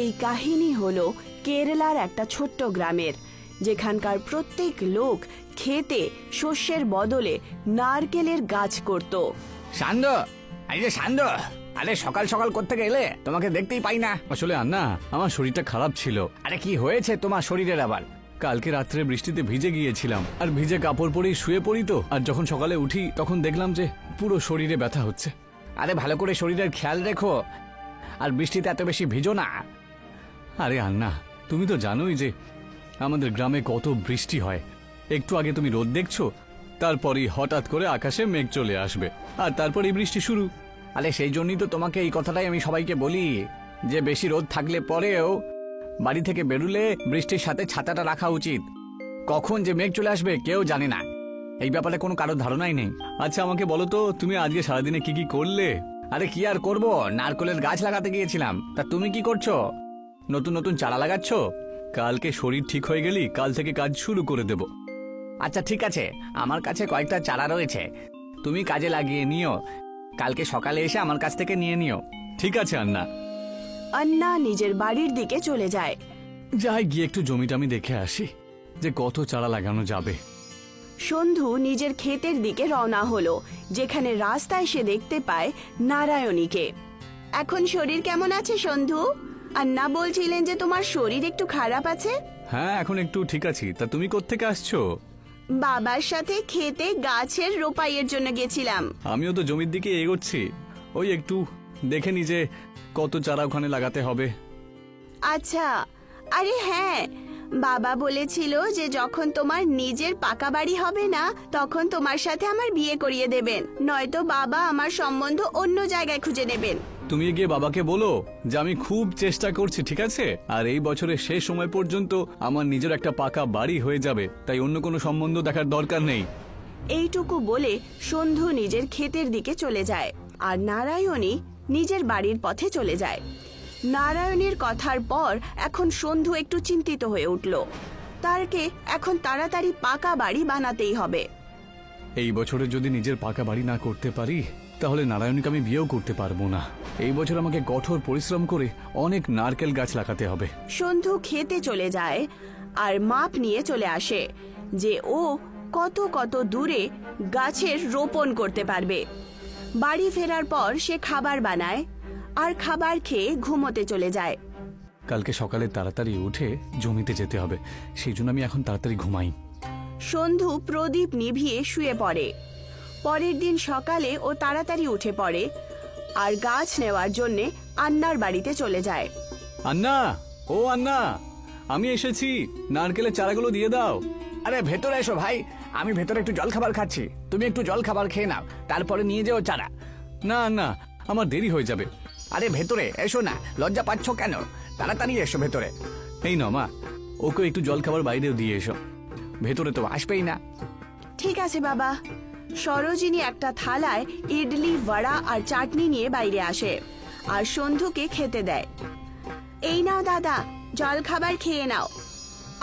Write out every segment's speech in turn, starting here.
এই কাহিনী হলো কেরালার একটা ছোট্ট গ্রামের, যেখানকার প্রত্যেক লোক খেতে শস্যের বদলে নারকেলের গাছ করত। সান্দ, এই যে সান্দ, আরে সকাল সকাল করতে গেলে তোমাকে দেখতেই পাই না। আসলে আন্না, আমার শরীরটা খারাপ ছিল। আরে কি হয়েছে তোমার শরীরের আবার? কালকে রাত্রে বৃষ্টিতে ভিজে গিয়েছিলাম, আর ভিজে কাপড় পরেই শুয়ে পড়ি তো, আর যখন সকালে উঠি তখন দেখলাম যে পুরো শরীরে ব্যথা হচ্ছে। আরে ভালো করে শরীরের খেয়াল রেখো, আর বৃষ্টিতে এত বেশি ভিজো না। আরে আন্না, তুমি তো জানোই যে আমাদের গ্রামে কত বৃষ্টি হয়। একটু আগে তুমি রোদ দেখছো, তারপরেই হঠাৎ করে আকাশে মেঘ চলে আসবে, আর তারপরেই বৃষ্টি শুরু। আরে সেই জন্যই তো তোমাকে এই কথাটাই আমি সবাইকে বলি যে বেশি রোদ থাকলে পরেও বাড়ি থেকে বেরুলে বৃষ্টির সাথে ছাতাটা রাখা উচিত। কখন যে মেঘ চলে আসবে কেউ জানে না, এই ব্যাপারে কোনো কারোর ধারণাই নেই। আচ্ছা আমাকে বলো তো, তুমি আজকে সারাদিনে কি কি করলে? আরে কি আর করবো, নারকেলের গাছ লাগাতে গিয়েছিলাম। তা তুমি কি করছো? নতুন নতুন চারা লাগাচ্ছ? কালকে শরীর ঠিক হয়ে গেলি কাল থেকে কাজ শুরু করে দেব। আচ্ছা ঠিক আছে, আমার কাছে কয়েকটা চারা রয়েছে, তুমি কাজে লাগিয়ে নিও। কালকে সকালে এসে আমার কাছ থেকে নিয়ে নিও। ঠিক আছে আন্না। আন্না নিজের বাড়ির দিকে চলে যায়। যাই গিয়ে একটু জমিটা আমি দেখে আসি যে কত চারা লাগানো যাবে। সন্ধু নিজের ক্ষেতের দিকে রওনা হলো, যেখানে রাস্তায় সে দেখতে পায় নারায়ণীকে। এখন শরীর কেমন আছে সন্ধু? আন্না বলছিলেন যে তোমার শরীর একটু খারাপ আছে। হ্যাঁ, এখন একটু ঠিক আছি। তা তুমি কোত্থেকে আসছো? বাবার সাথে খেতে গাছের রোপাইয়ের জন্য গেছিলাম। আমিও তো জমির দিকে এগোচ্ছি, ওই একটু দেখে নি যে কত চারা ওখানে লাগাতে হবে। আচ্ছা, আরে হ্যাঁ, বাবা বলেছিল যে যখন তোমার নিজের পাকা বাড়ি হবে না তখন তোমার সাথে আমার বিয়ে করিয়ে দেবেন, নয়তো বাবা আমার সম্বন্ধ অন্য জায়গায় খুঁজে নেবেন। তুমি গিয়ে বাবাকে বলো যে আমি খুব চেষ্টা করছি, ঠিক আছে? আর এই বছরের শেষ সময় পর্যন্ত আমার নিজের একটা পাকা বাড়ি হয়ে যাবে, তাই অন্য কোনো সম্বন্ধ দেখার দরকার নেই। এইটুকু বলে সন্ধু নিজের ক্ষেতের দিকে চলে যায়, আর নারায়ণী নিজের বাড়ির পথে চলে যায়। নারায়ণীর কথার পর এখন সন্ধু একটু চিন্তিত হয়ে উঠল। তারকে এখন তাড়াতাড়ি পাকা বাড়ি বানাতেই হবে। এই বছরে যদি নিজের পাকা বাড়ি না করতে পারি তাহলে নারায়ণীকে আমি বিয়েও করতে পারবো না। এই বছর আমাকে কঠোর পরিশ্রম করে অনেক নারকেল গাছ লাগাতে হবে। সন্ধু খেতে চলে যায় আর মাপ নিয়ে চলে আসে যে ও কত কত দূরে গাছের রোপণ করতে পারবে। বাড়ি ফেরার পর সে খাবার বানায় আর খাবার খেয়ে ঘুমোতে চলে যায়। কালকে সকালে তাড়াতাড়ি উঠে জমিতে যেতে হবে, সেই জন্য আমি এখন তাড়াতাড়ি ঘুমাই। সন্ধু প্রদীপ নিভিয়ে শুয়ে পড়ে। পরের দিন সকালে ও তাড়াতাড়ি উঠে পড়ে আর গাছ নেওয়ার জন্য আন্নার বাড়িতে চলে যায়। আন্না, ও আন্না, আমি এসেছি, নারকেলের চারাগুলো দিয়ে দাও। আরে ভেতরে এসো ভাই, আমি ভেতরে একটু জল খাবার খাচ্ছি, তুমি একটু জল খাবার খেয়ে নাও, তারপরে নিয়ে যেও চারা। না আন্না, আমার দেরি হয়ে যাবে। আরে ভেতরে এসো না, লজ্জা পাচ্ছ কেন? তাড়াতাড়ি এসো ভেতরে। এই না মা, ওকে একটু জল খাবার বাইরেও দিয়ে এসো, ভেতরে তো আসবেই না। ঠিক আছে বাবা। সরোজিনী একটা থালায় ইডলি, বড়া আর চাটনি নিয়ে বাইরে আসে আর সন্ধুকে খেতে দেয়। এই নাও দাদা, জল খাবার খেয়ে নাও।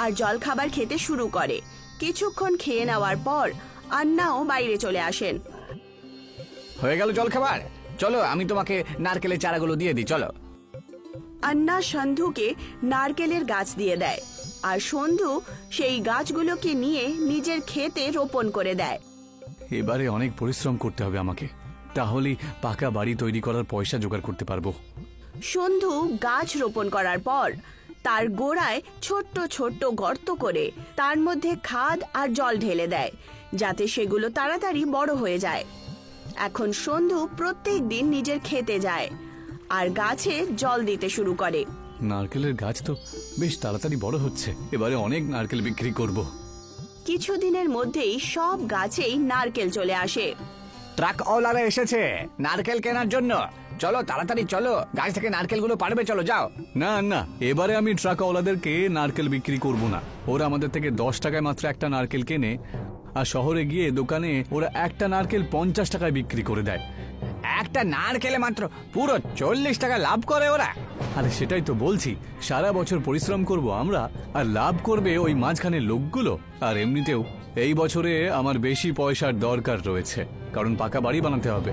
আর জল খাবার খেতে শুরু করে। কিছুক্ষণ খেয়ে নেওয়ার পর আন্নাও বাইরে চলে আসেন। হয়ে গেল জল খাবার, চলো আমি তোমাকে নারকেলের চারাগুলো দিয়ে দিই, চলো। আন্না সন্ধুকে নারকেলের গাছ দিয়ে দেয় আর সন্ধু সেই গাছগুলোকে নিয়ে নিজের ক্ষেতে রোপণ করে দেয়। এবারে অনেক পরিশ্রম করতে হবে আমাকে, তাহলেই পাকা বাড়ি তৈরি করার পয়সা জোগাড় করতে পারবো। সন্ধু গাছ রোপণ করার পর তার গোড়ায় ছোট্ট ছোট্ট গর্ত করে তার মধ্যে খাদ আর জল ঢেলে দেয়, যাতে সেগুলো তাড়াতাড়ি বড় হয়ে যায়। এখন সন্ধু প্রত্যেক দিন নিজের খেতে যায় আর গাছে জল দিতে শুরু করে। নারকেলের গাছ তো বেশ তাড়াতাড়ি বড় হচ্ছে, এবারে অনেক নারকেল বিক্রি করব। কিছুদিনের মধ্যেই সব গাছেই নারকেল চলে আসে। ট্রাকওয়ালারা এসেছে নারকেল কেনার জন্য, চলো তাড়াতাড়ি চলো, গাছ থেকে নারকেলগুলো পারবে, চলো যাও। না না, এবারে আমি ট্রাকওয়ালাদেরকে নারকেল বিক্রি করব না। ওরা আমাদের থেকে 10 টাকায় মাত্র একটা নারকেল কেনে, আর শহরে গিয়ে দোকানে ওরা একটা নারকেল 50 টাকায় বিক্রি করে দেয়। একটা নারকেলে মাত্র পুরো 40 টাকা লাভ করে ওরা। আরে সেটাই তো বলছি, সারা বছর পরিশ্রম করব আমরা আর লাভ করবে ওই মাঝখানের লোকগুলো। আর এমনিতেও এই বছরে আমার বেশি পয়সার দরকার রয়েছে, কারণ পাকা বাড়ি বানাতে হবে।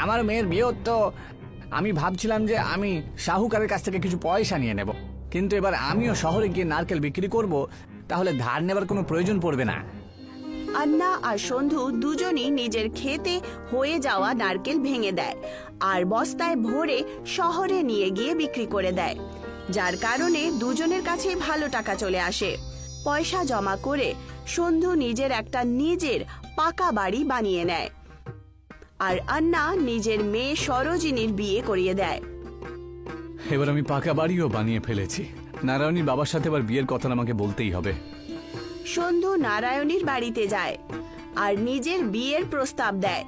আমার মেয়ের বিয়ে তো আমি ভাবছিলাম যে আমি শাহুকারের কাছ থেকে কিছু পয়সা নিয়ে নেব, কিন্তু এবার আমিও শহরে গিয়ে নারকেল বিক্রি করব, তাহলে ধার নেবার কোনো প্রয়োজন পড়বে না। আন্না আর সন্ধু দুজনই নিজের ক্ষেতে হয়ে যাওয়া নারকেল ভেঙে দেয় আর বস্তায় ভরে শহরে নিয়ে গিয়ে বিক্রি করে দেয়, যার কারণে দুজনের কাছে ভালো টাকা চলে আসে। পয়সা জমা করে সন্ধু নিজের একটা পাকা বাড়ি বানিয়ে নেয় আর আন্না নিজের মেয়ে সরোজিনীর বিয়ে করিয়ে দেয়। এবার আমি পাকা বাড়িও বানিয়ে ফেলেছি। নারায়ণীর বাবার সাথে এবার বিয়ের কথা আমাকে বলতেই হবে। সন্ধু নারায়ণীর বাড়িতে যায় আর নিজের বিয়ের প্রস্তাব দেয়।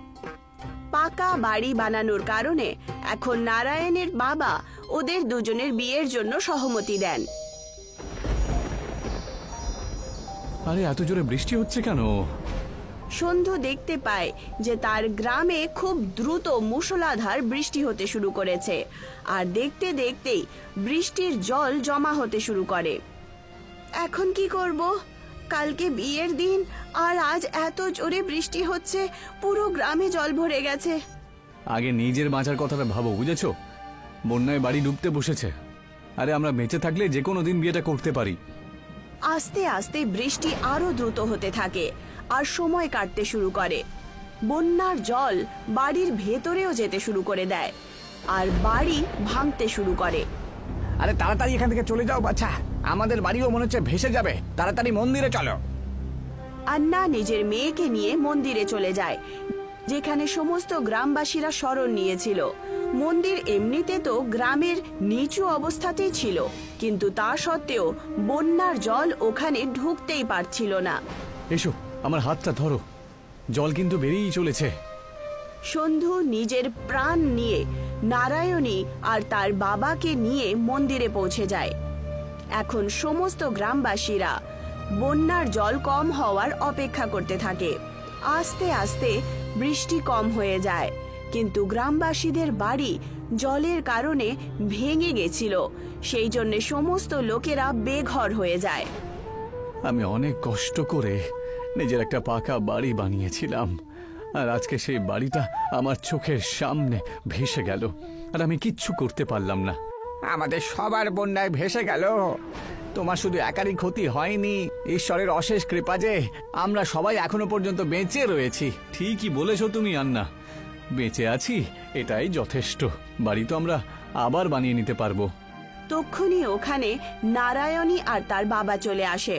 পাকা বাড়ি বানানোর কারণে এখন নারায়ণের বাবা ওদের দুজনের বিয়ের জন্য সহমতি দেন। আরে এত জোরে বৃষ্টি হচ্ছে কেন? সন্ধু দেখতে পায় যে তার গ্রামে খুব দ্রুত মুষলধার বৃষ্টি হতে শুরু করেছে আর দেখতে দেখতেই বৃষ্টির জল জমা হতে শুরু করে। এখন কি করব? কালকে বিয়ের দিন আর আজ এত জোরে বৃষ্টি হচ্ছে, পুরো গ্রামে জল ভরে গেছে। আগে নিজের বাঁচার কথাটা ভাবো, বুঝেছো? বন্যায় বাড়ি ডুবতে বসেছে। আরে আমরা বেঁচে থাকলে যে কোনো দিন বিয়েটা করতে পারি। আস্তে আস্তে বৃষ্টি আরো দ্রুত হতে থাকে আর সময় কাটতে শুরু করে। বন্যার জল বাড়ির ভেতরেও যেতে শুরু করে দেয় আর বাড়ি ভাঙতে শুরু করে। আরে তাড়াতাড়ি এখান থেকে চলে যাও বাচ্চা, আমাদের বাড়িও মনে হচ্ছে ভেসে যাবে। তাড়াতাড়ি মন্দিরে চলো। আন্না নিজের মেয়েকে নিয়ে মন্দিরে চলে যায়, যেখানে সমস্ত গ্রামবাসীরা শরণ নিয়েছিল। মন্দির এমনিতে তো গ্রামের নিচু অবস্থাতেই ছিল, কিন্তু তা সত্ত্বেও বন্যার জল ওখানে ঢুকতেই পারছিল না। এসো, আমার হাতটা ধরো, জল কিন্তু বেরিয়েই চলেছে। সন্ধু নিজের প্রাণ নিয়ে নারায়ণী আর তার বাবাকে নিয়ে মন্দিরে পৌঁছে যায়। এখন সমস্ত গ্রামবাসীরা বন্যার জল কম হওয়ার অপেক্ষা করতে থাকে। আস্তে আস্তে বৃষ্টি কম হয়ে যায়, কিন্তু গ্রামবাসীদের বাড়ি জলের কারণে ভেঙে গেছিল, সেই জন্য সমস্ত লোকেরা বেঘর হয়ে যায়। আমি অনেক কষ্ট করে নিজের একটা পাকা বাড়ি বানিয়েছিলাম, আর আজকে সেই বাড়িটা আমার চোখের সামনে ভেসে গেল, আর আমি কিচ্ছু করতে পারলাম না। আমাদের সবার বন্যায় ভেসে গেল। তোমার শুধু একারই ক্ষতি হয়নি, ঈশ্বরের অশেষ কৃপা যে আমরা সবাই এখনো পর্যন্ত বেঁচে রয়েছি। ঠিকই বলেছো তুমি আন্না, বেঁচে আছি এটাই যথেষ্ট। বাড়ি তো আমরা আবার বানিয়ে নিতে পারবো। তক্ষুনি ওখানে নারায়ণী আর তার বাবা চলে আসে।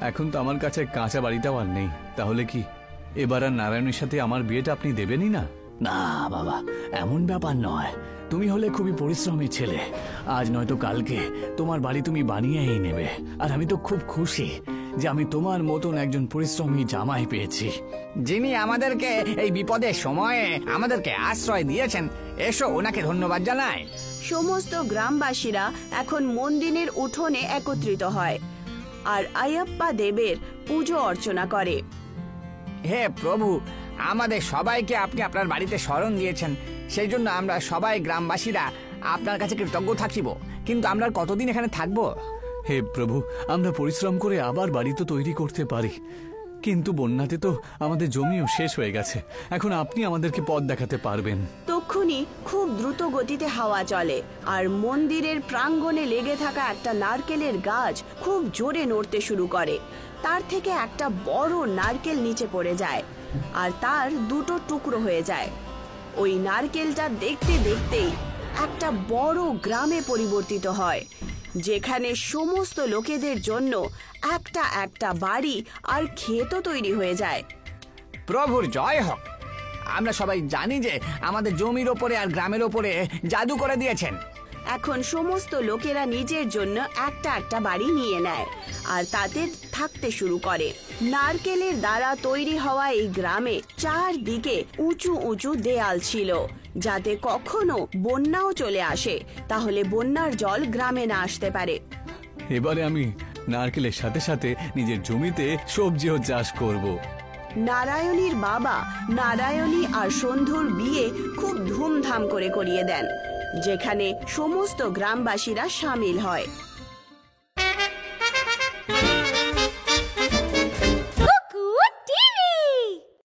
এখন তো আমার কাছে কাঁচা বাড়িটাও আর নেই, তাহলে কি এবার আর নারায়ণের সাথে আমার বিয়েটা আপনি দেবেনই না? না বাবা, এমন ব্যাপার নয়। তুমি হলে খুবই পরিশ্রমী ছেলে, আজ নয়তো কালকে তোমার বাড়ি তুমি বানিয়েই নেবে। আর আমি তো খুব খুশি যে আমি তোমার মতন একজন পরিশ্রমী জামাই পেয়েছি, যিনি আমাদেরকে এই বিপদের সময়ে আমাদেরকে আশ্রয় দিয়েছেন। এসো, ওনাকে ধন্যবাদ জানাই। সমস্ত গ্রামবাসীরা এখন মন্দিরের উঠোনে একত্রিত হয় আর আয়াপ্পা দেবের পুজো অর্চনা করে। হে প্রভু, আমাদের সবাইকে আপনি আপনার বাড়িতে শরণ দিয়েছেন, সেই জন্য আমরা সবাই গ্রামবাসীরা আপনার কাছে কৃতজ্ঞ থাকিব। কিন্তু আমরা কতদিন এখানে থাকবো? হে প্রভু, আমরা পরিশ্রম করে আবার বাড়ি তো তৈরি করতে পারি, কিন্তু বন্যাতে তো আমাদের জমিও শেষ হয়ে গেছে। এখন আপনি আমাদেরকে পথ দেখাতে পারবেন। তক্ষুনি খুব দ্রুত গতিতে হাওয়া চলে আর মন্দিরের প্রাঙ্গণে লেগে থাকা একটা নারকেলের গাছ খুব জোরে নড়তে শুরু করে। তার থেকে একটা বড় নারকেল নিচে পড়ে যায় আর তার দুটো টুকরো হয়ে যায়। ওই নারকেলটা দেখতে দেখতেই একটা বড় গ্রামে পরিবর্তিত হয়, যেখানে সমস্ত লোকেদের জন্য একটা একটা বাড়ি আর ক্ষেতও তৈরি হয়ে যায়। প্রভুর জয় হোক। আমরা সবাই জানি যে আমাদের জমির ওপরে আর গ্রামের ওপরে জাদু করে দিয়েছেন। এখন সমস্ত লোকেরা নিজের জন্য একটা একটা বাড়ি নিয়ে নেয় আর তাতে থাকতে শুরু করে। নারকেলের দ্বারা তৈরি হওয়া এই গ্রামে চারদিকে উঁচু উঁচু দেয়াল ছিল, যাতে কখনো বন্যাও চলে আসে তাহলে বন্যার জল গ্রামে না আসতে পারে। এবারে আমি নারকেলের সাথে সাথে নিজের জমিতে সবজিও চাষ করব। নারায়ণীর বাবা নারায়ণী আর সন্ধুর বিয়ে খুব ধুমধাম করে করিয়ে দেন, যেখানে সমস্ত গ্রামবাসীরা সামিল হয়।